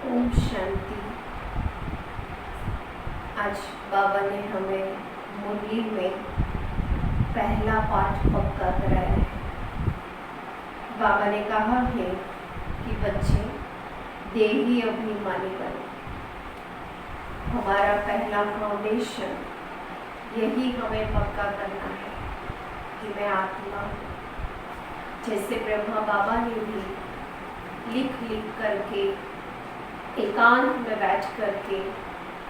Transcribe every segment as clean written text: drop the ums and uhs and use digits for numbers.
ओम शांति। आज बाबा ने हमें मुरली में पहला पाठ पक्का कराया है। बाबा ने कहा है कि बच्चे देही अभिमानी बनो। हमारा पहला फाउंडेशन यही हमें पक्का करना है कि मैं आत्मा हूँ। जैसे ब्रह्मा बाबा ने भी लिख करके एकांत में बैठ करके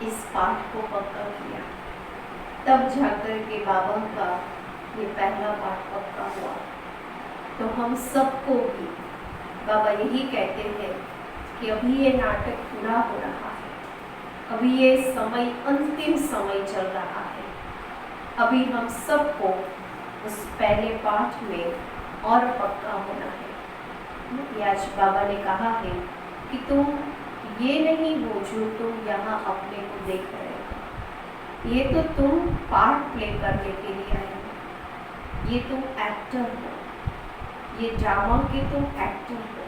इस पाठ को पक्का किया, तब जाकर के बाबा का ये पहला पाठ पक्का हुआ। तो हम सबको भी बाबा यही कहते हैं कि अभी ये नाटक पूरा हो रहा है, अभी ये समय अंतिम समय चल रहा है। अभी हम सबको उस पहले पाठ में और पक्का होना है। ये आज बाबा ने कहा है कि तुम ये नहीं हो जो तुम यहाँ अपने को देख रहे हो, ये तो तुम पार्ट प्ले करने के लिए आए हो, ये तुम एक्टर हो, ये ड्रामा के तुम एक्टर हो,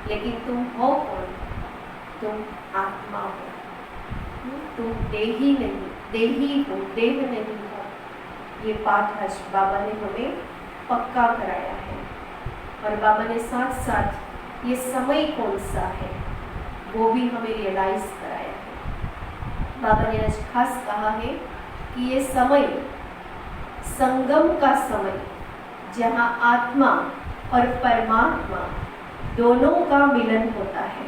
लेकिन तुम हो कौन? तुम आत्मा हो। तुम देही नहीं, देही हो, देह नहीं हो। ये पाठ आज बाबा ने हमें पक्का कराया है। और बाबा ने साथ साथ ये समय कौन सा है वो भी हमें रियलाइज कराया है। बाबा ने आज खास कहा है कि ये समय संगम का समय, जहाँ आत्मा और परमात्मा दोनों का मिलन होता है,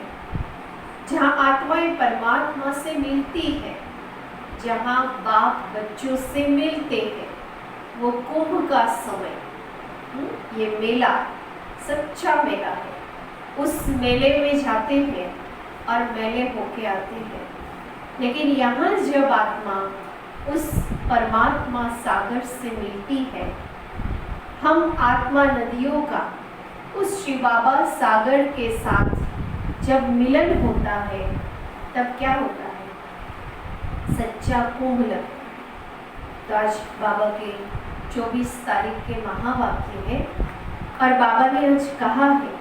जहाँ आत्मा परमात्मा से मिलती है, जहाँ बाप बच्चों से मिलते हैं, वो कुंभ का समय। ये मेला सच्चा मेला है। उस मेले में जाते हैं और मेले होके आते हैं, लेकिन यहाँ जब आत्मा उस परमात्मा सागर से मिलती है हम आत्मा नदियों का उस शिव बाबा सागर के साथ जब मिलन होता है तब क्या होता है? सच्चा कुंभ लगता है। तो आज बाबा के 24 तारीख के महावाक्य है और बाबा ने आज कहा है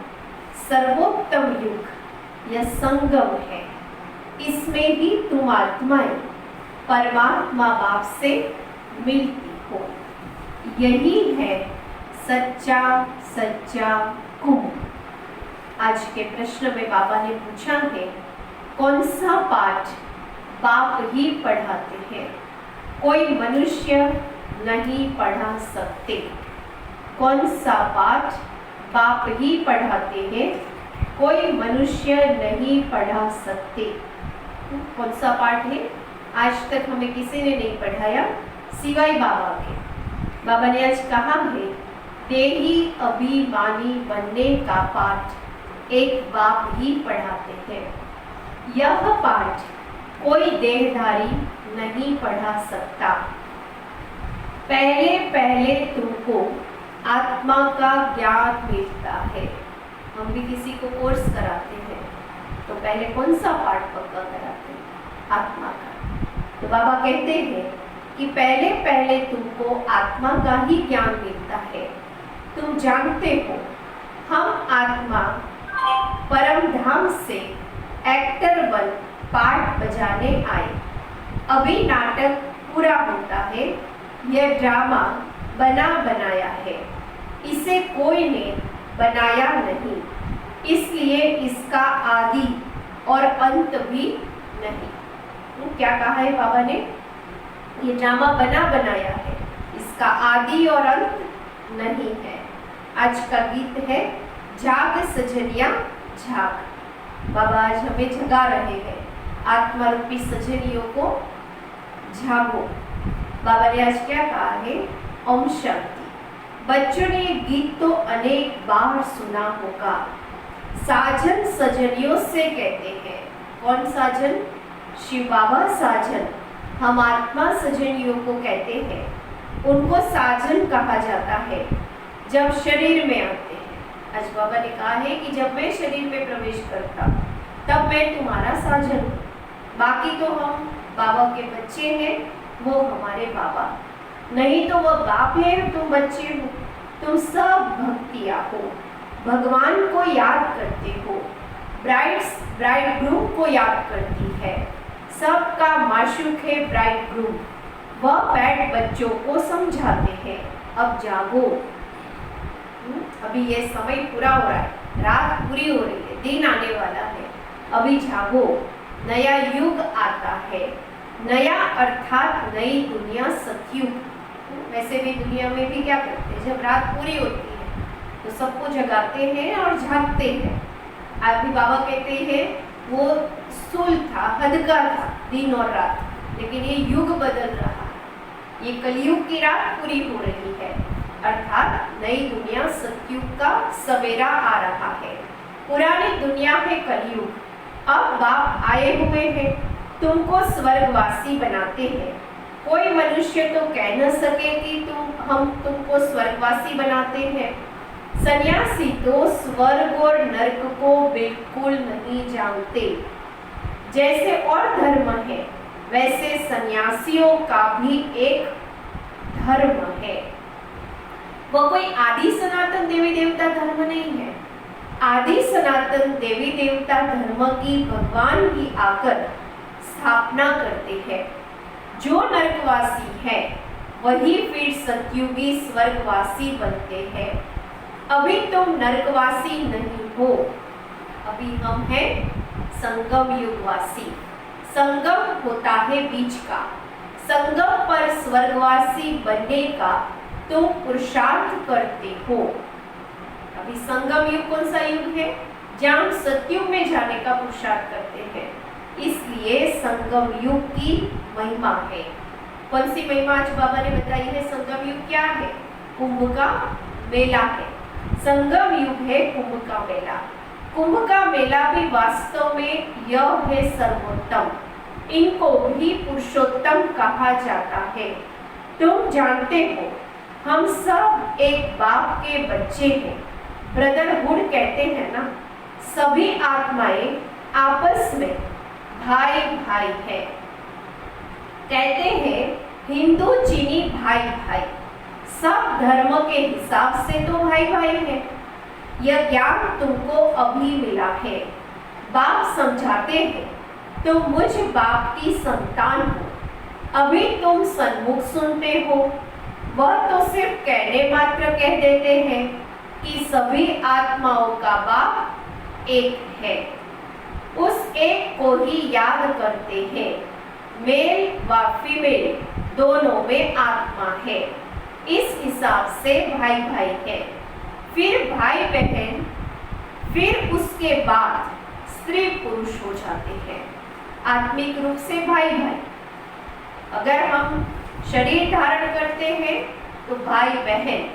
सर्वोत्तम युग यह संगम है, इसमें ही तुम आत्माएं परमात्मा बाप से मिलती हो। यही है सच्चा सच्चा कुंभ। आज के प्रश्न में बाबा ने पूछा है कौन सा पाठ बाप ही पढ़ाते हैं, कोई मनुष्य नहीं पढ़ा सकते। कौन सा पाठ बाप ही पढ़ाते हैं, कोई मनुष्य नहीं पढ़ा सकते। कौन सा पाठ है? आज तक हमें किसी ने नहीं पढ़ाया सिवाय बाबा के। बाबा ने आज कहा है देही अभिमानी बनने का पाठ एक बाप ही पढ़ाते हैं। यह पाठ कोई देहधारी नहीं पढ़ा सकता। पहले पहले तुमको आत्मा का ज्ञान मिलता है। हम भी किसी को कोर्स कराते हैं तो पहले कौन सा पाठ पक्का कराते हैं? आत्मा का। तो बाबा कहते हैं कि पहले पहले तुमको आत्मा का ही ज्ञान मिलता है। तुम जानते हो हम आत्मा परम धाम से एक्टर बन पाठ बजाने आए। अभी नाटक पूरा होता है, यह ड्रामा बना बनाया है, इसे कोई ने बनाया नहीं, इसलिए इसका आदि और अंत भी नहीं। तो क्या कहा है बाबा ने? ये ड्रामा बना बनाया है, इसका आदि और अंत नहीं है। आज का गीत है जाग सजनिया झाग। बाबा आज हमें जगा रहे हैं, आत्मा रूपी सजनियों को झागो। बाबा ने आज क्या कहा है? ओम शांति। बच्चों ने ये गीत तो अनेक बार सुना होगा। साजन सजनियों से कहते हैं। कौन साजन? शिव बाबा साजन। हम आत्मा सजनियों को कहते हैं, उनको साजन कहा जाता है जब शरीर में आते हैं। आज बाबा ने कहा है कि जब मैं शरीर में प्रवेश करता तब मैं तुम्हारा साजन हूँ। बाकी तो हम बाबा के बच्चे हैं, वो हमारे बाबा नहीं तो वो बाप है, तुम बच्चे हो। तुम सब भक्तियाँ हो, भगवान को याद करते हो, ब्राइड ग्रूम को याद करती है। सबका माशूक है ब्राइड ग्रूम, वह बैठ बच्चों को समझाते हैं अब जागो। अभी ये समय पूरा हो रहा है, रात पूरी हो रही है, दिन आने वाला है, अभी जागो। नया युग आता है, नया अर्थात नई दुनिया सतयुग। वैसे भी दुनिया में भी क्या करते हैं, जब रात पूरी होती है तो सबको जगाते हैं और झांकते हैं। अभी बाबा कहते हैं वो स्थूल था, हदका था, दिन और रात, लेकिन ये युग बदल रहा है। ये कलयुग की रात पूरी हो रही है, अर्थात नई दुनिया सतयुग का सवेरा आ रहा है। पुरानी दुनिया है कलयुग, अब बाप आए हुए हैं, तुमको स्वर्गवासी बनाते हैं। कोई मनुष्य तो कह न सके कि हम तुमको स्वर्गवासी बनाते हैं। सन्यासी तो स्वर्ग और नरक को बिल्कुल नहीं जानते। जैसे और धर्म है वैसे सन्यासियों का भी एक धर्म है। वह कोई आदि सनातन देवी देवता धर्म नहीं है। आदि सनातन देवी देवता धर्म की भगवान ही आकर स्थापना करते हैं। जो नरकवासी है वही फिर सतयुगी स्वर्गवासी बनते हैं। अभी तुम नरकवासी नहीं हो, अभी हम हैं संगम युगवासी। संगम होता है बीच का, संगम पर स्वर्गवासी बनने का तुम पुरुषार्थ करते हो। अभी संगम युग कौन सा युग है? जहाँ हम सतयुग में जाने का पुरुषार्थ करते हैं, इसलिए संगम युग की महिमा है। कौन सी महिमा आज बाबा ने बताई है? संगम युग क्या है? कुंभ का मेला है। संगम युग है कुंभ का मेला। कुंभ का मेला भी वास्तव में यह है सर्वोत्तम, इनको भी पुरुषोत्तम कहा जाता है। तुम जानते हो हम सब एक बाप के बच्चे हैं। ब्रदरहुड कहते हैं ना, सभी आत्माएं आपस में भाई भाई है। कहते हैं हिंदू चीनी भाई भाई, सब धर्म के हिसाब से तो भाई भाई है। यह ज्ञान तुमको अभी मिला है। बाप समझाते हैं तो मुझ बाप की संतान हो। अभी तुम सन्मुख सुनते हो, वह तो सिर्फ कहने मात्र कह देते हैं कि सभी आत्माओं का बाप एक है। उस एक को ही याद करते हैं। मेल व फीमेल दोनों में आत्मा है, इस हिसाब से भाई भाई है। फिर भाई बहन, फिर उसके बाद स्त्री पुरुष हो जाते हैं, आत्मिक रूप से भाई भाई। अगर हम शरीर धारण करते हैं तो भाई बहन,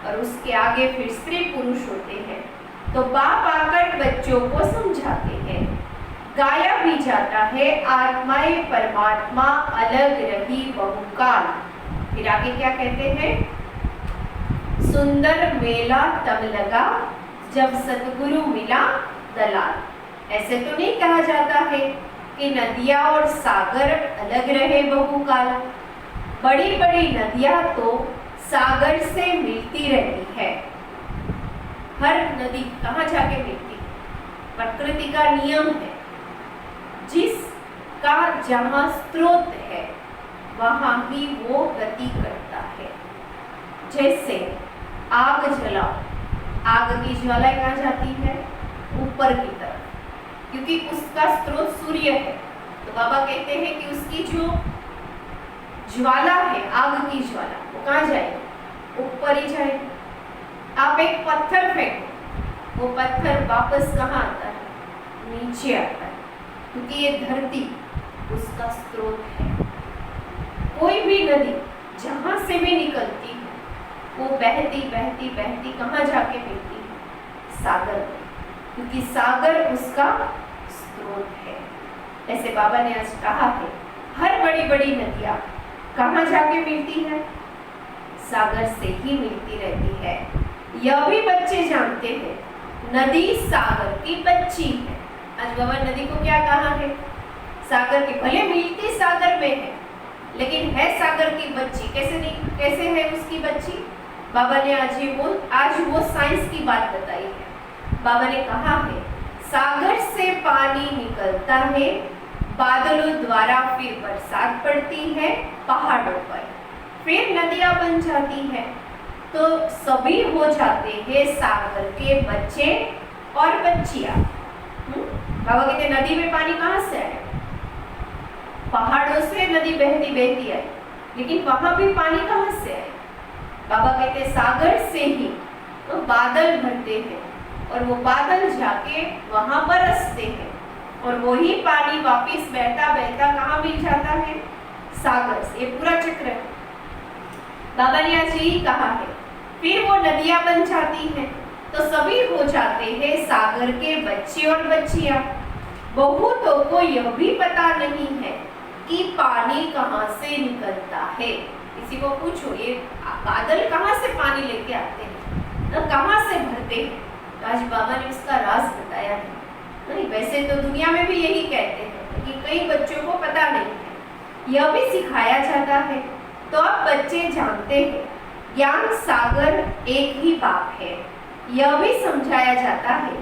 और उसके आगे फिर स्त्री पुरुष होते हैं। तो बाप आकर बच्चों को समझाते हैं। गाया भी जाता है आत्माएं परमात्मा अलग रही बहुकाल। फिर आगे क्या कहते हैं? सुंदर मेला तब लगा जब सतगुरु मिला दलाल। ऐसे तो नहीं कहा जाता है कि नदियां और सागर अलग रहे बहुकाल। बड़ी बड़ी नदियां तो सागर से मिलती रहती है। हर नदी कहाँ जाके मिलती है? प्रकृति का नियम है, जिसका जहाँ स्रोत है वहाँ ही वो गति करता है। जैसे आग जलाओ, आग की ज्वाला कहाँ जाती है? ऊपर की तरफ, क्योंकि उसका स्रोत सूर्य है। तो बाबा कहते हैं कि उसकी जो ज्वाला है, आग की ज्वाला, वो कहाँ जाएगी? ऊपर ही जाएगी। आप एक पत्थर फेंको, वो पत्थर वापस कहाँ आता है? नीचे आता है, क्योंकि ये धरती उसका स्रोत है। कोई भी नदी जहाँ से भी निकलती है वो बहती बहती बहती कहाँ जाके मिलती है? सागर में, क्योंकि सागर उसका स्रोत है। ऐसे बाबा ने आज कहा है हर बड़ी बड़ी नदियाँ कहाँ जाके मिलती है? सागर से ही मिलती रहती है। यह भी बच्चे जानते हैं, नदी सागर की बच्ची है। आज बाबा नदी को क्या कहा है? सागर की। भले मिलती सागर में है, लेकिन है सागर की बच्ची। कैसे नहीं, कैसे है उसकी बच्ची? बाबा ने आज वो साइंस की बात बताई है। बाबा ने कहा है सागर से पानी निकलता है, बादलों द्वारा फिर बरसात पड़ती है पहाड़ों पर, फिर नदियां बन जाती है। तो सभी हो जाते हैं सागर के बच्चे और बच्चियां। बाबा कहते नदी में पानी कहाँ से आए? पहाड़ों से नदी बहती बहती आई, लेकिन वहां भी पानी कहाँ से आए? बाबा कहते सागर से ही। तो बादल भरते हैं और वो बादल जाके वहां बरसते हैं, और वही पानी वापिस बहता बहता कहाँ मिल जाता है? सागर से। ये पूरा चक्र है। बाबा ने आज यही कहा है। फिर वो नदियां बन जाती हैं, तो सभी हो जाते हैं सागर के बच्चे और बच्चियां। बहुतों को यह भी पता नहीं है कि पानी कहाँ से निकलता है। किसी को पूछो ये बादल कहाँ से पानी लेके आते हैं, तो कहाँ से भरते हैं? तो आज बाबा ने उसका राज बताया है। नहीं, वैसे तो दुनिया में भी यही कहते हैं कि कई बच्चों को पता नहीं है, यह भी सिखाया जाता है। तो अब बच्चे जानते हैं ज्ञान सागर एक ही बाप है, यह भी समझाया जाता है।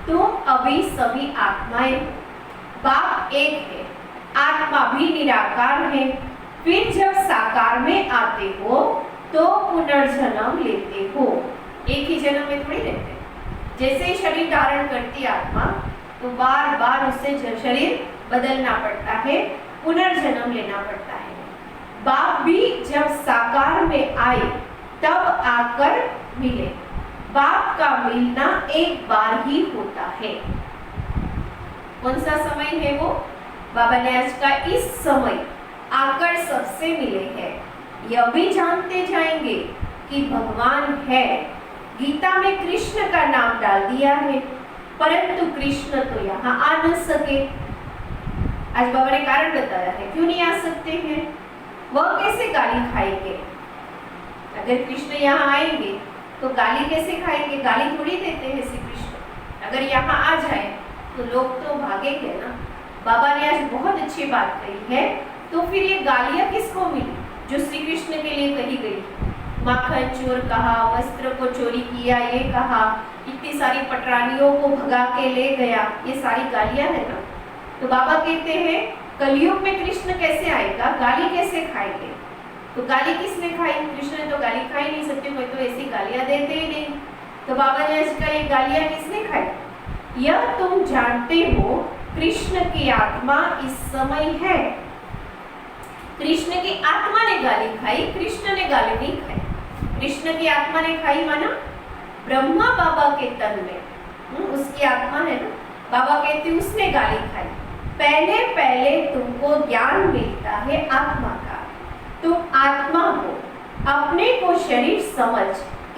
तो अभी सभी आत्माएं हो, बाप एक है, आत्मा भी निराकार है। फिर जब साकार में आते हो तो पुनर्जन्म लेते हो। एक ही जन्म में थोड़ी रहते। जैसे ही शरीर धारण करती आत्मा, तो बार बार उससे शरीर बदलना पड़ता है, पुनर्जन्म लेना पड़ता है। बाप भी जब साकार में आए तब आकर मिले। बाप का मिलना एक बार ही होता है। कौन सा समय है वो? बाबा ने आज का इस समय आकर सबसे मिले हैं। यह भी जानते जाएंगे कि भगवान है। गीता में कृष्ण का नाम डाल दिया है, परंतु कृष्ण तो यहाँ आ न सके। आज बाबा ने कारण बताया है क्यों नहीं आ सकते हैं। वह कैसे गाली खाएंगे? अगर कृष्ण यहाँ आएंगे तो गाली कैसे खाएंगे? गाली थोड़ी देते हैं श्री कृष्ण। अगर यहाँ आ जाए तो लोग तो भागेंगे ना। बाबा ने आज बहुत अच्छी बात कही है। तो फिर ये गालियाँ किसको मिली जो श्री कृष्ण के लिए कही गई? माखन चोर कहा, वस्त्र को चोरी किया ये कहा, इतनी सारी पटरानियों को भगा के ले गया, ये सारी गालियाँ है ना। तो बाबा कहते हैं कलयुग में कृष्ण कैसे आएगा, गाली कैसे खाएंगे? तो गाली किसने खाई? कृष्ण ने तो गाली खाई नहीं, सत्य में तो ऐसी गालियाँ देते ही नहीं। तो बाबा ने आज कहा ये गालियाँ किसने खाई? यह तुम जानते हो कृष्ण की आत्मा इस समय है। कृष्ण की आत्मा ने गाली खाई, कृष्ण ने गाली नहीं खाई। कृष्ण की आत्मा ने खाई माना ब्रह्मा बाबा के तन में उसकी आत्मा है ना। बाबा कहते उसने गाली खाई। पहले पहले तुमको ज्ञान मिलता है आत्मा का। तुम आत्मा हो, अपने को शरीर समझ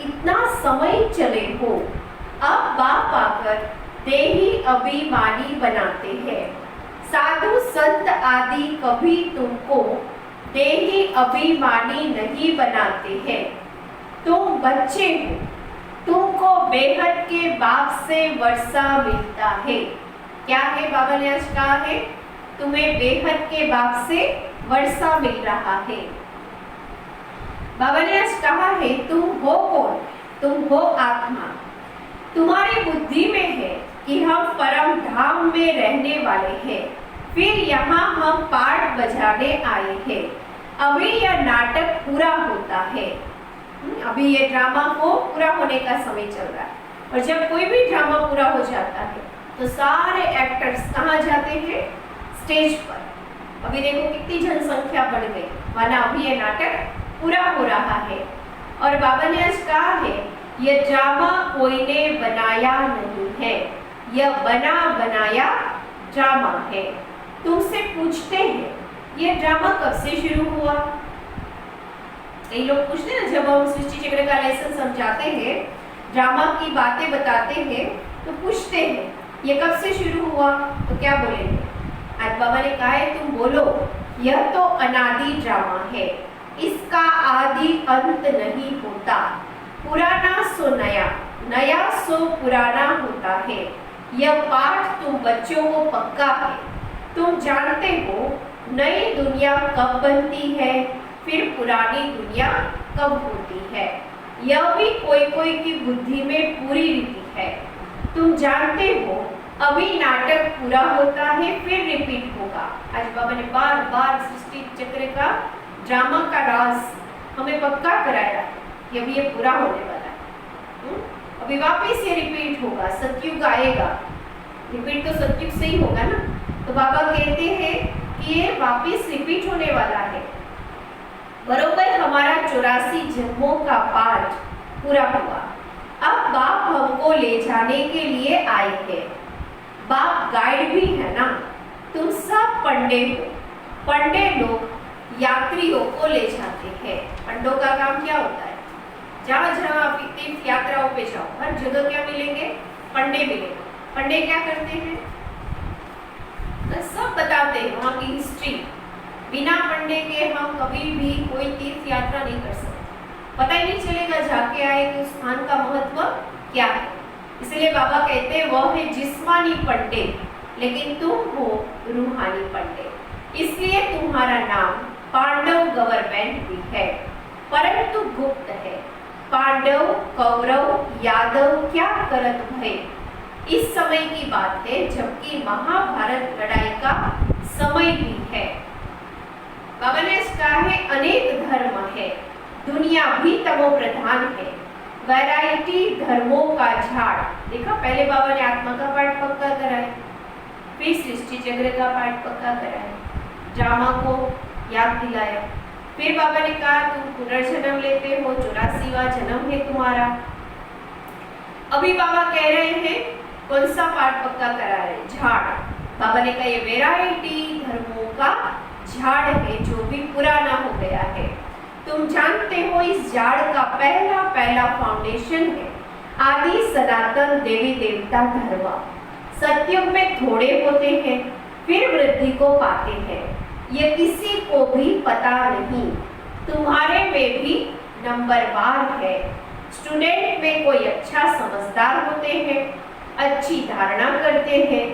इतना समय चले हो। अब बाप आकर देही अभिमानी बनाते हैं। साधु संत आदि कभी तुमको देही अभिमानी नहीं बनाते हैं। तुम बच्चे हो, तुमको बेहद के बाप से वर्षा मिलता है। क्या है? बाबा ने आज कहा है तुम्हें बेहद के बाप से वर्षा मिल रहा है। बाबा ने आज कहा है तुम हो कौन? तुम हो आत्मा। तुम्हारी बुद्धि में है कि हम परम धाम में रहने वाले हैं, फिर यहाँ हम पाठ बजाने आए हैं। अभी यह नाटक पूरा होता है। अभी ये ड्रामा को पूरा होने का समय चल रहा है। और जब कोई भी ड्रामा पूरा हो जाता है तो सारे एक्टर्स कहाँ जाते हैं? स्टेज पर। अभी देखो कितनी जनसंख्या बढ़ गई, माना अभी ये नाटक पूरा हो रहा है। और बाबा ने आज कहा है यह ड्रामा कोई ने बनाया नहीं है, यह बना बनाया ड्रामा है। तुमसे पूछते हैं ये ड्रामा कब से शुरू हुआ? कई लोग पूछते हैं ना, जब हम सृष्टि चक्र का लेसन समझाते हैं, ड्रामा की बातें बताते हैं, तो पूछते हैं ये कब से शुरू हुआ? तो क्या बोलेंगे? आज बाबा ने कहा है तुम बोलो यह तो अनादि ड्रामा है, इसका आदि अंत नहीं होता। पुराना सो नया, नया सो पुराना होता है। यह पाठ तुम बच्चों को पक्का है। तुम जानते हो नई दुनिया कब बनती है, फिर पुरानी दुनिया कब होती है। यह भी कोई कोई की बुद्धि में पूरी रीति है। तुम जानते हो अभी नाटक पूरा होता है, फिर रिपीट होगा। आज बाबा ने बार बार सृष्टि चक्र का ड्रामा का राज हमें पक्का कराया कि अभी ये पूरा होने वाला है। अभी वापस ये रिपीट होगा, सतयुग आएगा। रिपीट तो सतयुग से ही होगा ना। तो बाबा कहते हैं कि ये वापस रिपीट होने वाला है। बरोबर हमारा 84 जन्मों का पाठ पूरा हुआ। अब बाप हमको ले जाने के लिए आए हैं। बाप गाइड भी है ना। तुम सब पंडे हो। पंडे लोग यात्रियों को ले जाते हैं। पंडों का काम क्या होता है? जहाँ जहाँ आप तीर्थ यात्राओं पे जाओ, हर जगह क्या मिलेंगे? पंडे मिलेंगे। पंडे क्या करते हैं? सब बताते हैं वहाँ की हिस्ट्री। बिना पंडे के हम कभी भी कोई तीर्थ यात्रा नहीं कर सकते। पता ही नहीं चलेगा जाके आए कि उस स्थान का महत्व क्या है। इसलिए बाबा कहते हैं वह है जिस्मानी पंडे, लेकिन तुम हो रूहानी पंडे। इसलिए तुम्हारा नाम पांडव गवर्नमेंट भी है, परंतु गुप्त है। पांडव कौरव यादव क्या करत भय। इस समय की बात है जबकि महाभारत लड़ाई का समय भी है। बाबा ने कहा है अनेक धर्म है, दुनिया भी तमो प्रधान है। वैरायटी धर्मों का झाड़। देखा, पहले बाबा ने आत्मा का पाठ पक्का कराया, फिर सृष्टि चक्र का पाठ पक्का कराया, ड्रामा को याद दिलाया। फिर बाबा ने कहा तुम पुनर्जन्म लेते हो, 84वां जन्म है तुम्हारा। अभी बाबा कह रहे हैं कौन सा पाठ पक्का करा रहे? झाड़। बाबा ने कहा ये वैरायटी धर्मों का झाड़ है जो भी पुराना हो गया है। तुम जानते हो इस झाड़ का पहला पहला फाउंडेशन है आदि सनातन देवी देवता धर्म। सतयुग में थोड़े होते हैं, फिर वृद्धि को पाते हैं। ये किसी को भी पता नहीं। तुम्हारे में भी नंबरवार है। स्टूडेंट में कोई अच्छा समझदार होते हैं, अच्छी धारणा करते हैं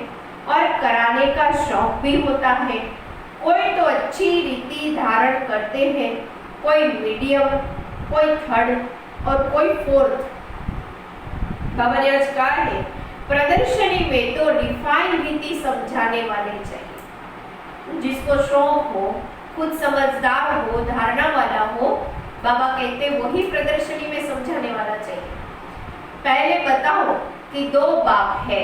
और कराने का शौक भी होता है। कोई तो अच्छी रीति धारण करते हैं, कोई मीडियम, कोई थर्ड और कोई फोर्थ। बाबा ने आज कहा है प्रदर्शनी में तो रिफाइन रीति समझाने वाले चाहिए, जिसको शौक हो, खुद समझदार हो, धारणा वाला हो। बाबा कहते वही प्रदर्शनी में समझाने वाला चाहिए। पहले बताओ कि दो बाप है,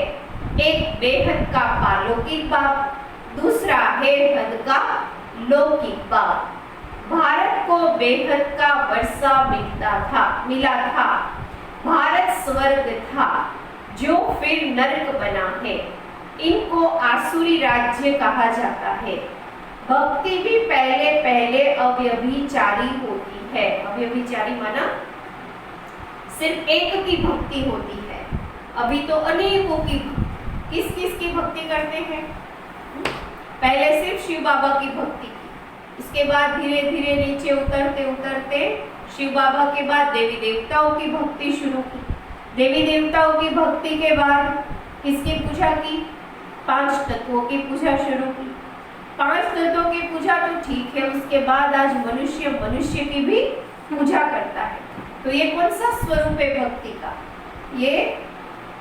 एक बेहद का पारलौकिक बाप, दूसरा है हद का लौकिक बाप। भारत को बेहद का वर्षा मिला था। भारत स्वर्ग था जो फिर नरक बना है। इनको आसुरी राज्य कहा जाता है। भक्ति भी पहले पहले अव्यभिचारी होती है। अव्यभिचारी माना सिर्फ एक की भक्ति होती है, अभी तो अनेकों की। किस किस की भक्ति करते हैं? पहले सिर्फ शिव बाबा की भक्ति की, इसके बाद धीरे धीरे नीचे उतरते उतरते शिव बाबा के बाद देवी देवताओं की भक्ति शुरू की। देवी देवताओं की भक्ति के बाद किसकी पूजा की? 5 तत्वों की पूजा शुरू की। 5 तत्वों की पूजा तो ठीक है, उसके बाद आज मनुष्य की भी पूजा करता है। तो ये कौन सा स्वरूप है भक्ति का? ये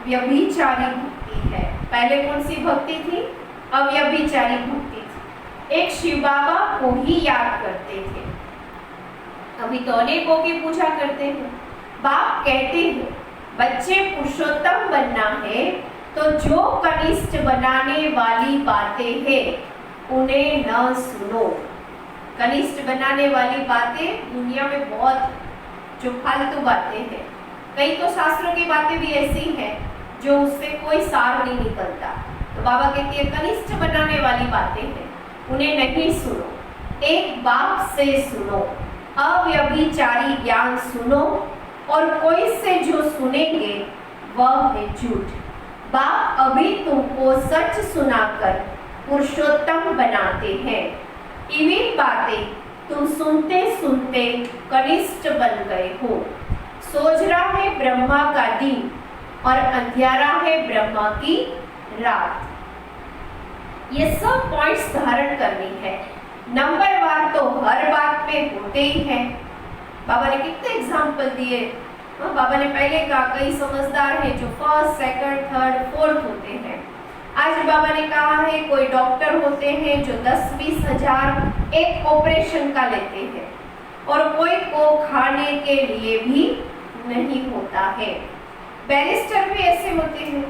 व्यभिचारी भक्ति है। पहले कौन सी भक्ति थी? अव्यभिचारी भक्ति थी। एक शिव बाबा को ही याद करते थे, अभी तो अनेकों की पूजा करते हैं। बाप कहते हैं बच्चे पुरुषोत्तम बनना है तो जो कनिष्ठ बनाने वाली बातें हैं उन्हें न सुनो। कनिष्ठ बनाने वाली बातें दुनिया में बहुत जो फालतू बातें हैं, कई तो शास्त्रों की बातें भी ऐसी हैं जो उससे कोई सार नहीं निकलता। तो बाबा कहती है कनिष्ठ बनाने वाली बातें हैं, उन्हें नहीं सुनो, एक बाप से सुनो, अव्यभिचारी ज्ञान सुनो, और कोई से जो सुनेंगे वह है झूठ। बाप अभी तुमको सच सुनाकर पुरुषोत्तम बनाते हैं। इवी बातें तुम सुनते सुनते कनिष्ठ बन गए हो। सोजरा है ब्रह्मा का दिन और अंधियारा है ब्रह्मा की रात। ये सब पॉइंट्स धारण करनी है। नंबरवार तो हर बात पे होते ही हैं। बाबा ने कितने एग्जाम्पल दिए। बाबा ने पहले कहा कई समझदार हैं जो फर्स्ट, सेकंड, थर्ड, फोर्थ होते हैं। आज बाबा ने कहा है कोई डॉक्टर होते हैं जो 10-20 हजार एक ऑपरेशन का लेते हैं, और कोई को खाने के लिए भी नहीं होता है। बैरिस्टर भी ऐसे होते हैं।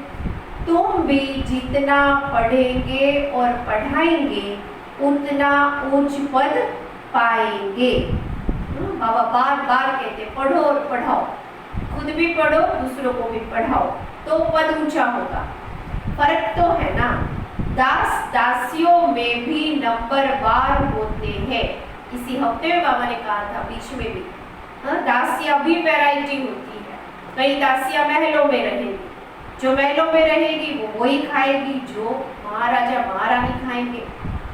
तुम भी जितना पढ़ेंगे और पढ़ाएंगे उतना उच्च पद पाएंगे। बाबा बार बार कहते पढ़ो और पढ़ाओ, खुद भी पढ़ो, दूसरों को भी पढ़ाओ, तो पद ऊंचा होगा। फर्क तो है ना। दास दासियों में भी नंबरवार होते हैं। इसी हफ्ते में बाबा ने कहा था, बीच में भी। दासियां भी वैरायटी होती है। कई दासियां महलों में रहेगी, जो महलों में रहेगी वो वही खाएगी जो महाराजा महारानी खाएंगे,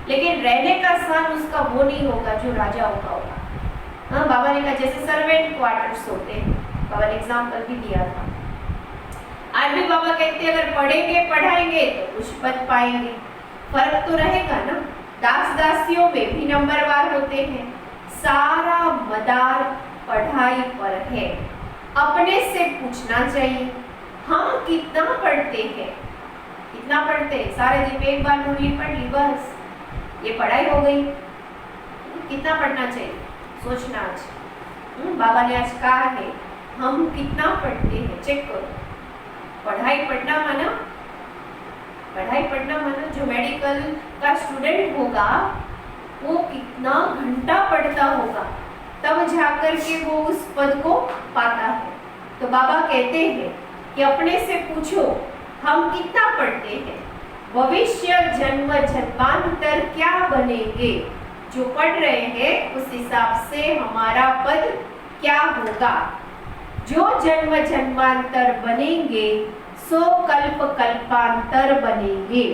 लेकिन रहने का स्थान उसका वो नहीं होगा जो राजाओं का होगा। बाबा ने कहा जैसे सर्वेंट क्वार्टर्स होते हैं, बाबा ने एग्जाम्पल भी दिया था। आज भी बाबा कहते हैं अगर पढ़ेंगे पढ़ाएंगे तो कुछ पद पाएंगे। फर्क तो रहेगा ना। दास दासियों में भी नंबरवार होते हैं। सारा मदार पढ़ाई पर है। अपने से पूछना चाहिए हम कितना पढ़ते हैं। कितना पढ़ते हैं? सारे दिन में एक बार मुरली पढ़ ली, बस ये पढ़ाई हो गई। कितना पढ़ना चाहिए सोचना। आज बाबा ने आज कहा है हम कितना पढ़ते हैं, चेक करो। पढ़ाई पढ़ना माना, पढ़ाई पढ़ना माना जो मेडिकल का स्टूडेंट होगा वो कितना घंटा पढ़ता होगा, तब जाकर के वो उस पद को पाता है। तो बाबा कहते हैं कि अपने से पूछो हम कितना पढ़ते हैं, भविष्य जन्म जन्मांतर क्या बनेंगे। जो पढ़ रहे हैं उस हिसाब से हमारा पद क्या होगा। जो जन्म जन्मांतर बनेंगे सो कल्प कल्पांतर बनेंगे।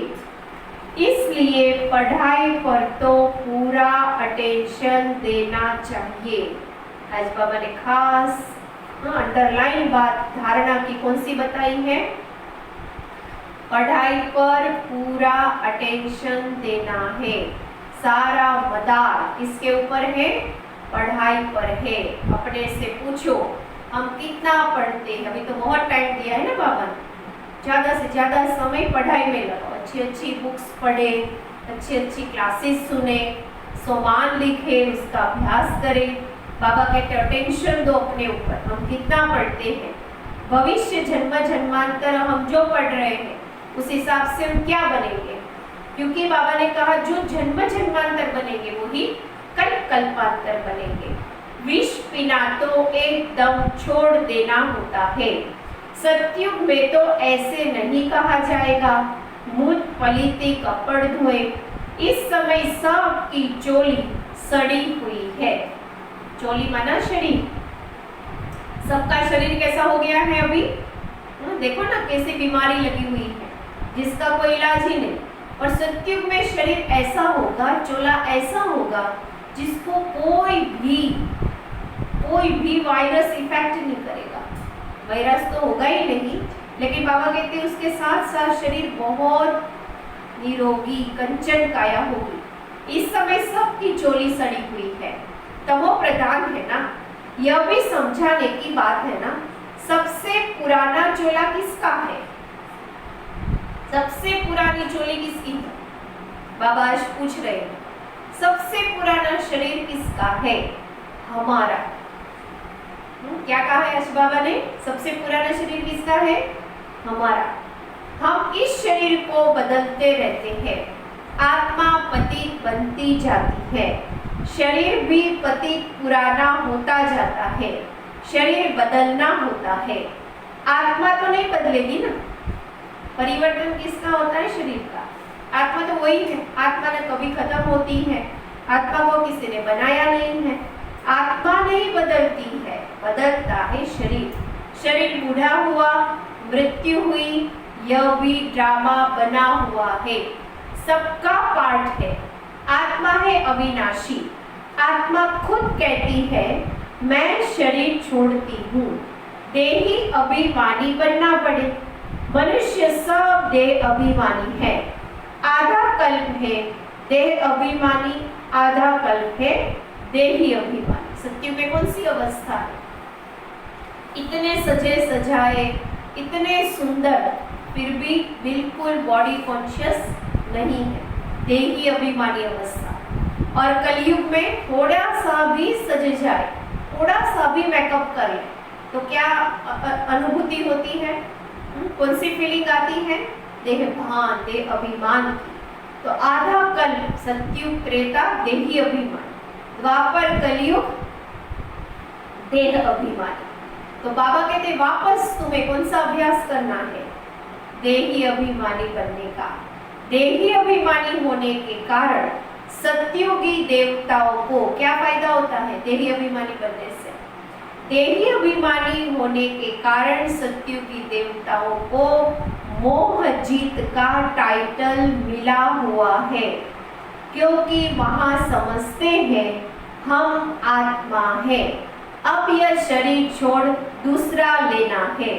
इसलिए पढ़ाई पर तो पूरा अटेंशन देना चाहिए। आज बाबा ने खास अंडरलाइन बात धारणा की कौन सी बताई है? पढ़ाई पर पूरा अटेंशन देना है। सारा मदार किसके ऊपर है? पढ़ाई पर है। अपने से पूछो हम कितना पढ़ते हैं? अभी तो बहुत टाइम दिया है ना बाबा ने, ज़्यादा से ज़्यादा समय पढ़ाई में लगाओ। अच्छी अच्छी बुक्स पढ़े, अच्छी अच्छी क्लासेस सुने, सोमान लिखे, उसका अभ्यास करें। बाबा कहते अटेंशन दो अपने ऊपर, हम कितना पढ़ते हैं। भविष्य जन्म जन्मांतर हम जो पढ़ रहे हैं उस हिसाब से हम क्या बनेंगे, क्योंकि बाबा ने कहा जो जन्म जन्मांतर बनेंगे वही कल्प कल्पांतर बनेंगे। विष पीना तो एकदम छोड़ देना होता है। सतयुग में तो ऐसे नहीं कहा जाएगा मुझ पलीते कपड़ धोए। इस समय सबकी चोली सड़ी हुई है। चोली माना शरीर, सबका शरीर कैसा हो गया है अभी? देखो ना कैसी बीमारी लगी हुई है जिसका कोई इलाज ही नहीं। और सतयुग में शरीर ऐसा होगा, चोला ऐसा होगा जिसको कोई भी वायरस इफेक्ट नहीं करेगा। वायरस तो होगा ही नहीं, लेकिन बाबा कहते हैं उसके साथ साथ शरीर बहुत निरोगी कंचन काया होगी। इस समय सबकी चोली सड़ी हुई है, तमो प्रधान है ना। यह भी समझाने की बात है ना, सबसे पुराना चोला किसका है? सबसे पुरानी चोली किसकी है? बाबा आज पूछ रहे हैं सबसे पुराना शरीर किसका है? हमारा। क्या कहा है आज बाबा ने? सबसे पुराना शरीर किसका है? हमारा। हम इस शरीर को बदलते रहते हैं। आत्मा पतित बनती जाती है, शरीर भी पतित पुराना होता जाता है। शरीर बदलना होता है, आत्मा तो नहीं बदलेगी ना। परिवर्तन किसका होता है? शरीर का। आत्मा तो वही है, आत्मा न कभी खत्म होती है। आत्मा को किसी ने बनाया नहीं है। आत्मा नहीं बदलती है, बदलता है शरीर। शरीर बूढ़ा हुआ, मृत्यु हुई, यह भी ड्रामा बना हुआ है, सबका पार्ट है। आत्मा है अविनाशी। आत्मा खुद कहती है मैं शरीर छोड़ती हूँ, देही अभिमानी बनना पड़े। मनुष्य सब देह अभिमानी है। आधा कल्प है देह अभिमानी, आधा कल्प है देही अभिमानी। सत्युग में कौन सी अवस्था है? इतने सजे सजाए, इतने सुंदर, फिर भी बिल्कुल बॉडी कॉन्शियस नहीं है, देही अभिमानी अवस्था। और कलयुग में थोड़ा सा भी सज जाए, थोड़ा सा भी मेकअप कर ले तो क्या अनुभूति होती है? कौन सी फीलिंग आती है? देह भान, देह अभिमान की। तो आधा कल्प सत्युग त्रेता देही अभिमान, द्वापर कलयुग देह अभिमानी। तो बाबा कहते वापस तुम्हें कौन सा अभ्यास करना है? देही अभिमानी बनने का। देही अभिमानी होने के कारण सत्युगी देवताओं को क्या फायदा होता है? देही अभिमानी बनने से। देही अभिमानी होने के कारण सत्युगी देवताओं को मोह जीत का टाइटल मिला हुआ है, क्योंकि वहां समझते हैं हम आत्मा है, अब यह शरीर छोड़ दूसरा लेना है।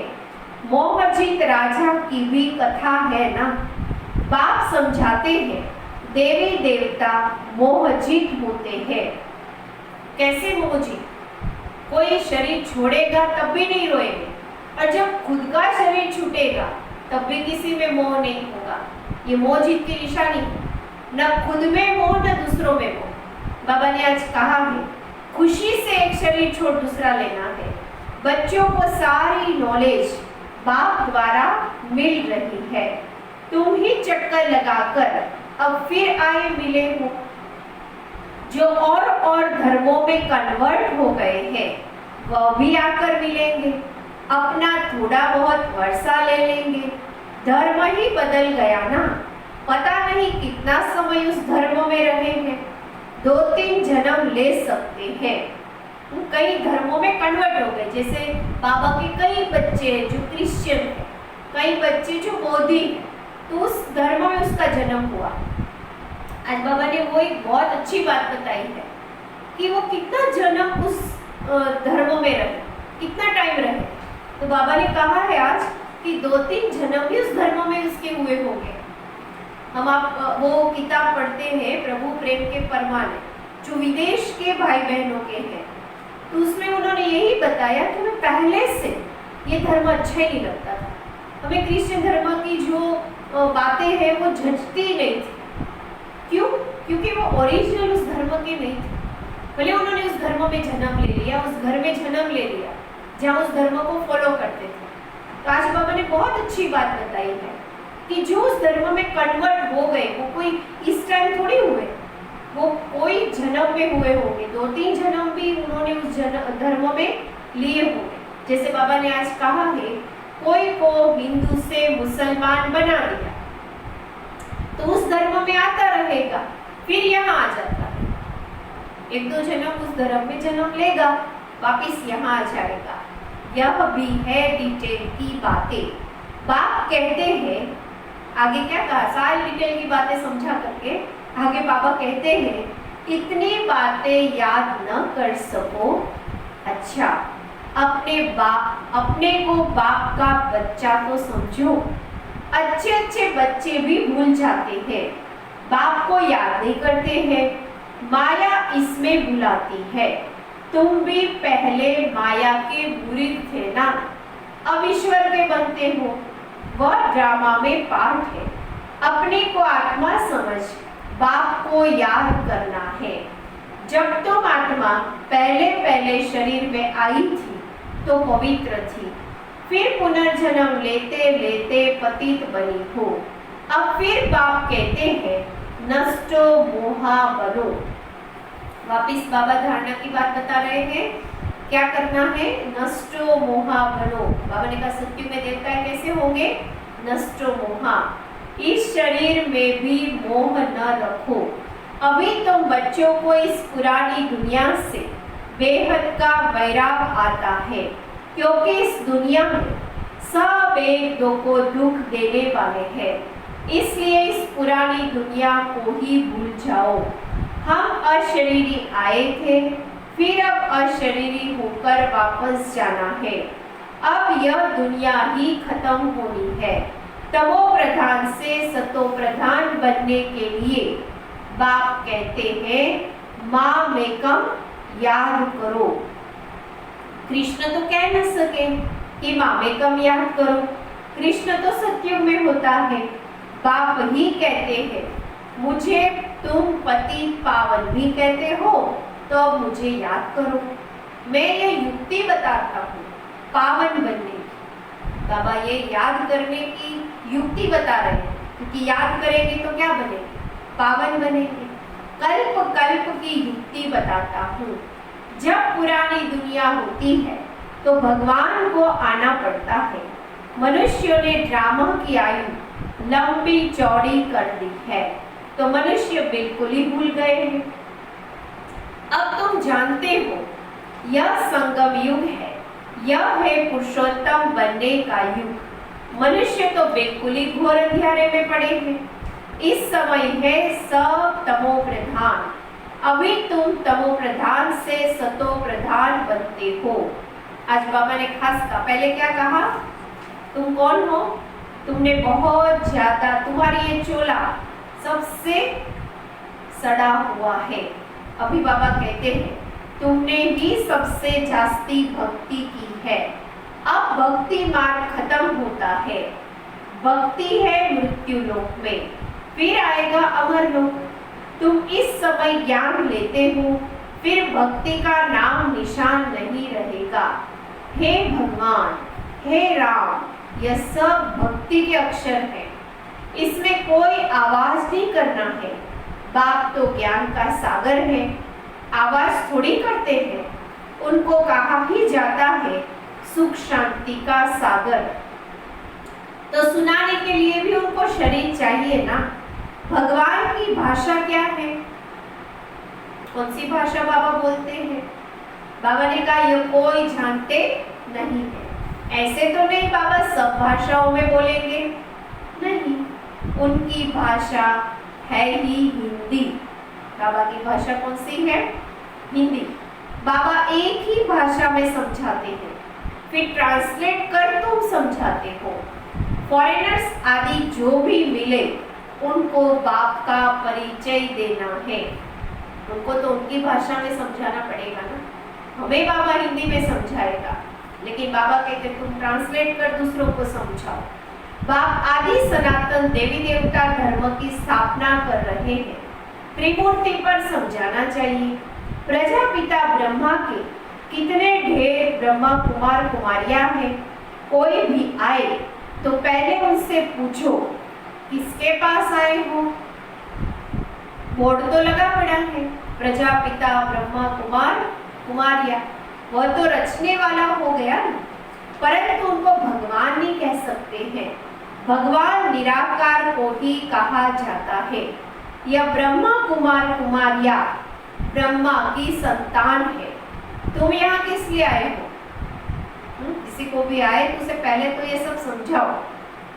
मोहजीत राजा की भी कथा है ना। बाप समझाते हैं देवी देवता मोहजीत होते हैं। कैसे मोहजीत? कोई शरीर छोड़ेगा तब भी नहीं रोएंगे, और जब खुद का शरीर छूटेगा तब भी किसी में मोह नहीं होगा। ये मोहजीत की निशानी है, न खुद में मोह न दूसरों में मोह। बाबा ने आज कहा है खुशी से एक शरीर छोड़ दूसरा लेना है। बच्चों को सारी नॉलेज बाप द्वारा मिल रही है, तुम ही चक्कर लगाकर अब फिर आए मिले हो। जो और धर्मों में कन्वर्ट हो गए हैं वह भी आकर मिलेंगे, अपना थोड़ा बहुत वर्षा ले लेंगे। धर्म ही बदल गया ना, पता नहीं कितना समय उस धर्म में रहे हैं। 2-3 जन्म ले सकते हैं। कई धर्मों में कन्वर्ट हो गए, जैसे बाबा के कई बच्चे जो क्रिश्चियन हैं, कई बच्चे जो बौद्धि हैं, तो उस धर्म में उसका जन्म हुआ। आज बाबा ने वो एक बहुत अच्छी बात बताई है कि वो कितना जन्म उस धर्मों में रहे, कितना टाइम रहे। तो बाबा ने कहा है आज कि 2-3 जन्म भी उस धर्म में उसके हुए होंगे। हम आप वो किताब पढ़ते हैं प्रभु प्रेम के परमाने, जो विदेश के भाई बहनों के हैं, तो उसमें उन्होंने यही बताया कि हमें पहले से ये धर्म अच्छा ही नहीं लगता था। हमें क्रिश्चियन धर्म की जो बातें हैं वो झंझती नहीं थी। क्यों? क्योंकि वो ओरिजिनल उस धर्म के नहीं थे। भले उन्होंने उस धर्म में जन्म ले लिया, उस घर में जन्म ले लिया जहाँ उस धर्म को फॉलो करते थे। तो आज बाबा ने बहुत अच्छी बात बताई है कि जो उस धर्म में कन्वर्ट हो गए वो कोई इस टाइम थोड़ी हुए, वो कोई जन्म में हुए होंगे, 2-3 जन्म भी उन्होंने उस धर्म में लिए होंगे। जैसे बाबा ने आज कहा है, कोई को हिंदू से मुसलमान बना दिया तो उस धर्म में आता रहेगा, फिर यहाँ आ जाता है, 1-2 जन्म उस धर्म में जन्म लेगा, वापिस यहाँ आ जाएगा। यह भी है डिटेल की बातें। बाप कहते हैं, आगे क्या कहा, सारी डिटेल की बातें समझा करके आगे बाबा कहते हैं, इतनी बातें याद न कर सको, अच्छा अपने को बाप का बच्चा तो समझो। अच्छे बच्चे भी भूल जाते हैं, बाप को याद नहीं करते हैं, माया इसमें बुलाती है। तुम भी पहले माया के मुरीद थे ना, अब ईश्वर के बनते हो, वह ड्रामा में पार्ट है। अपने को आत्मा समझ बाप को याद करना है। जब तुम आत्मा पहले शरीर में आई थी तो पवित्र थी, फिर पुनर्जन्म लेते लेते पतित बनी हो। अब फिर बाप कहते हैं नष्टो मोहा बनो। वापिस बाबा धारणा की बात बता रहे हैं, क्या करना है, नष्टो मोहा बनो। बाबा ने कहा सत्युग में देवता कैसे होंगे, नष्टो मोहा। इस शरीर में भी मोह न रखो। अभी तुम बच्चों को इस पुरानी दुनिया से बेहद का वैराग आता है, क्योंकि इस दुनिया में सब एक दो को दुख देने वाले हैं, इसलिए इस पुरानी दुनिया को ही भूल जाओ। हम अशरीरी आए थे, फिर अब अशरीरी होकर वापस जाना है। अब यह दुनिया ही खत्म होनी है। तमो प्रधान से सतो प्रधान बनने के लिए बाप कहते हैं माँ में कम याद करो। कृष्ण तो कह न सके कि माँ में कम याद करो, कृष्ण तो सत्युग में होता है। बाप ही कहते हैं मुझे तुम पति पावन भी कहते हो, तो अब मुझे याद करो। मैं ये युक्ति बताता हूँ पावन बनने की। बाबा ये याद करने की युक्ति बता रहे हैं, क्योंकि याद करेंगे तो क्या बनेंगे, पावन बनेंगे। कल्प कल्प की युक्ति बताता हूँ। जब पुरानी दुनिया होती है तो भगवान को आना पड़ता है। मनुष्यों ने ड्रामा की आयु लंबी चौड़ी कर दी है, तो मनुष्य बिल्कुल ही भूल गए हैं। अब तुम जानते हो यह संगम युग है, यह है पुरुषोत्तम बनने का युग। मनुष्य तो बिल्कुल ही घोर अंधियारे में पड़े हैं। इस समय है सब तमो प्रधान। अभी तुम तमो प्रधान से सतो प्रधान बनते हो। आज बाबा ने खास कहा, पहले क्या कहा, तुम कौन हो, तुमने बहुत ज्यादा, तुम्हारी ये चोला सबसे सड़ा हुआ है। अभी बाबा कहते हैं तुमने ही सबसे जास्ती भक्ति की है। अब भक्ति मार्ग खत्म होता है। भक्ति है मृत्यु लोक में, फिर आएगा अमर लोक। तुम इस समय ज्ञान लेते हो, फिर भक्ति का नाम निशान नहीं रहेगा। हे भगवान, हे राम, यह सब भक्ति के अक्षर हैं, इसमें कोई आवाज नहीं करना है। बाप तो ज्ञान का सागर है, आवाज थोड़ी करते हैं। उनको कहा ही जाता है सुख शांति का सागर। तो सुनाने के लिए भी उनको शरीर चाहिए ना। भगवान की भाषा क्या है, कौन सी भाषा बाबा बोलते हैं? बाबा ने कहा यह कोई जानते नहीं है। ऐसे तो नहीं बाबा सब भाषाओं में बोलेंगे, नहीं, उनकी भाषा है ही हिंदी। बाबा की भाषा कौन सी है? हिंदी। बाबा एक ही भाषा में समझाते हैं, फिर ट्रांसलेट कर तुम समझाते हो। फॉरेनर्स आदि जो भी मिले उनको बाप का परिचय देना है। उनको तो उनकी भाषा में समझाना पड़ेगा ना, हमें बाबा हिंदी में समझाएगा, लेकिन बाबा कहते तुम ट्रांसलेट कर दूसरों को समझाओ। बाप आदि सनातन देवी देवता धर्म की स्थापना कर रहे हैं, त्रिमूर्ति पर समझाना चाहिए। प्रजापिता ब्रह्मा के कितने ढेर ब्रह्मा कुमार कुमारियां हैं, कोई भी आए तो पहले उनसे पूछो किसके पास आए हो। बोर्ड तो लगा पड़ा है, प्रजापिता ब्रह्मा कुमार कुमारिया, वह तो रचने वाला हो गया, परंतु उनको भगवान नहीं कह सकते हैं। भगवान निराकार को ही कहा जाता है। यह ब्रह्मा कुमार कुमारिया ब्रह्मा की संतान है। तुम यहाँ किस लिए आए हो? किसी को भी आए तो उसे पहले तो ये सब समझाओ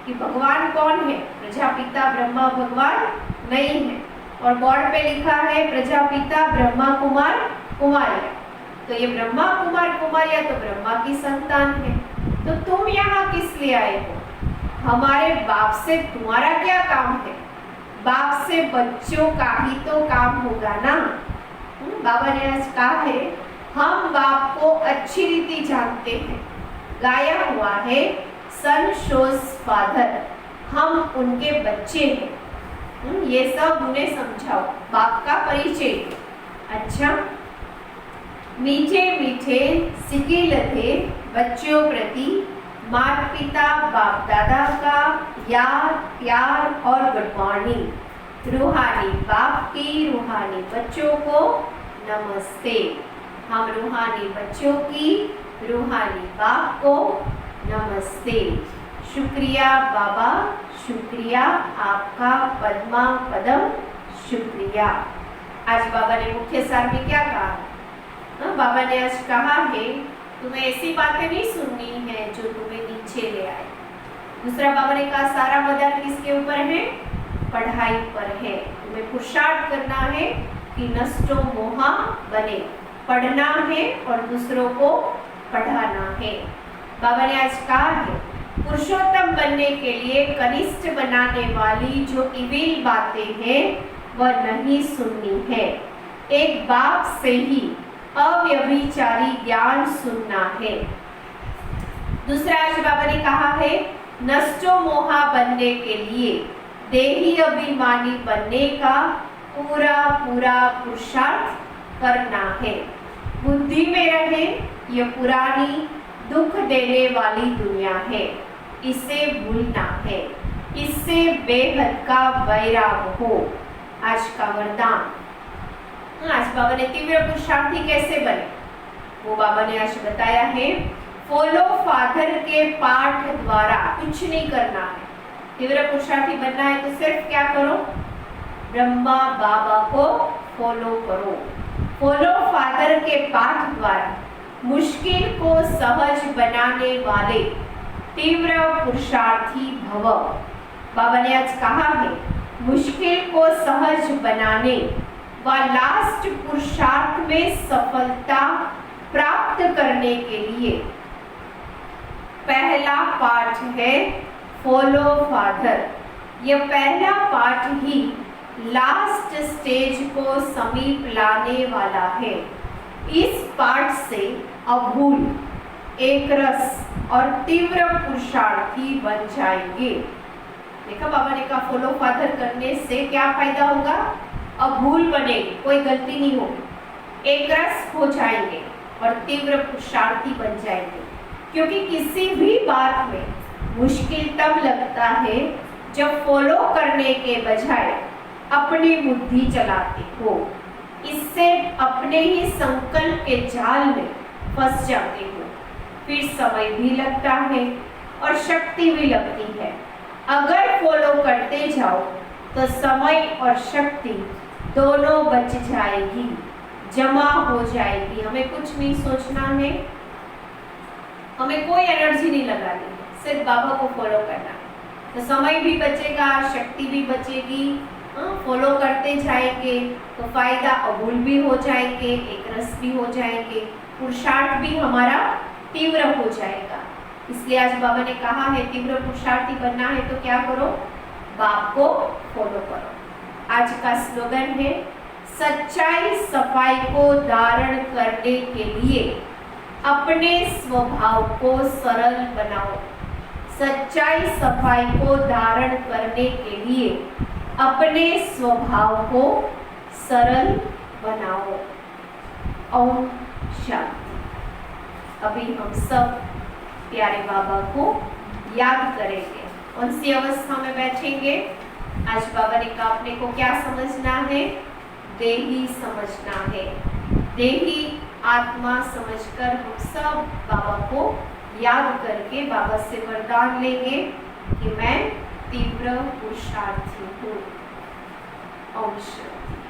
कि भगवान कौन है। प्रजापिता ब्रह्मा भगवान नहीं है, और बोर्ड पे लिखा है प्रजापिता ब्रह्मा कुमार कुमारिया, तो ये ब्रह्मा कुमार कुमारिया तो ब्रह्मा की संतान है। तो तुम यहाँ किस लिए आए हो? हमारे बाप से तुम्हारा क्या काम है? बाप से बच्चों का ही तो काम होगा ना। बाबा ने आज कहा है हम बाप को अच्छी रीति जानते हैं, गाया हुआ है सन शोज फादर, हम उनके बच्चे हैं। ये सब उन्हें समझाओ, बाप का परिचय। अच्छा, मीठे मीठे सिकिलते बच्चों प्रति माता पिता बाप दादा का याद प्यार और गुड मॉर्निंग। रूहानी बाप की रूहानी बच्चों को नमस्ते। हम रूहानी बच्चों की रूहानी बाप को नमस्ते। शुक्रिया बाबा, शुक्रिया आपका पद्मा पदम, शुक्रिया। आज बाबा ने मुख्य सार में क्या कहा? बाबा ने आज कहा है तुम्हें ऐसी बातें नहीं सुननी है जो तुम्हें नीचे ले आए। दूसरा बाबा ने कहा सारा मदार किसके ऊपर है? पढ़ाई पर है। तुम्हें पुरुषार्थ करना है कि नष्टो मोहा बने, पढ़ना है और दूसरों को पढ़ाना है। बाबा ने आज कहा है पुरुषोत्तम बनने के लिए कनिष्ठ बनाने वाली जो इविल बातें हैं वह नहीं सुननी है। एक बाप से ही अव्यभिचारी ज्ञान सुनना है। दूसरा आज बाबा ने कहा है नष्टो मोहा बनने के लिए देही अभिमानी बनने का पूरा पूरा पुरुषार्थ करना है। बुद्धि में रहे यह पुरानी दुख देने वाली दुनिया है, इसे भूलना है, इससे बेहद का वैराग हो। आज का वरदान। आज बाबा ने तीव्र पुरुषार्थी कैसे बने वो बाबा ने आज बताया है। फॉलो फादर के पाठ द्वारा कुछ नहीं करना है। तीव्र पुरुषार्थी बनना है तो सिर्फ क्या करो? ब्रह्मा बाबा को फॉलो करो। फॉलो फादर के पाठ द्वारा मुश्किल को सहज बनाने वाले तीव्र पुरुषार्थी भव। बाबा ने आज कहा है मुश्किल को सहज बनाने व लास्ट पुरुषार्थ में सफलता प्राप्त करने के लिए पहला पाठ है फॉलो फादर। यह पहला पाठ ही लास्ट स्टेज को समीप लाने वाला है। इस पाठ से अभूल, एक रस और तीव्र पुरुषार्थी बन जाएंगे। देखा बाबा ने कहा फॉलो फादर करने से क्या फायदा होगा? अभूल बनेगी, कोई गलती नहीं होगी, एक रस हो जाएंगे और तीव्र पुरुषार्थी बन जाएंगे। क्योंकि किसी भी बात में मुश्किल तब लगता है जब फॉलो करने के बजाय अपनी बुद्धि चलाते हो। इससे अपने ही संकल्प के जाल में फंस जाते हो। फिर समय भी लगता है और शक्ति भी लगती है। अगर फॉलो करते जाओ तो समय और शक्ति दोनों बच जाएगी, जमा हो जाएगी। हमें कुछ नहीं सोचना है, हमें कोई एनर्जी नहीं लगानी है, सिर्फ बाबा को फॉलो करना है। तो समय भी बचेगा, शक्ति भी बचेगी, फॉलो करते जाएंगे तो फायदा अबूल भी हो जाएंगे, एक रस भी हो जाएंगे, पुरुषार्थ भी हमारा तीव्र हो जाएगा। इसलिए आज बाबा ने कहा है तीव्र पुरुषार्थी बनना है तो क्या करो, बाप को फॉलो करो। आज का स्लोगन है सच्चाई सफाई को धारण करने के लिए अपने स्वभाव को सरल बनाओ। सच्चाई सफाई को धारण करने के लिए अपने स्वभाव को सरल बनाओ। ओम शांति। अभी हम सब प्यारे बाबा को याद करेंगे। कौन सी अवस्था में बैठेंगे? आज बाबा ने कहा अपने को क्या समझना है? देही समझना है। देही आत्मा समझकर हम सब बाबा को याद करके बाबा से वरदान लेंगे कि मैं तीव्र पुरुषार्थी हूँ। ओम शांति।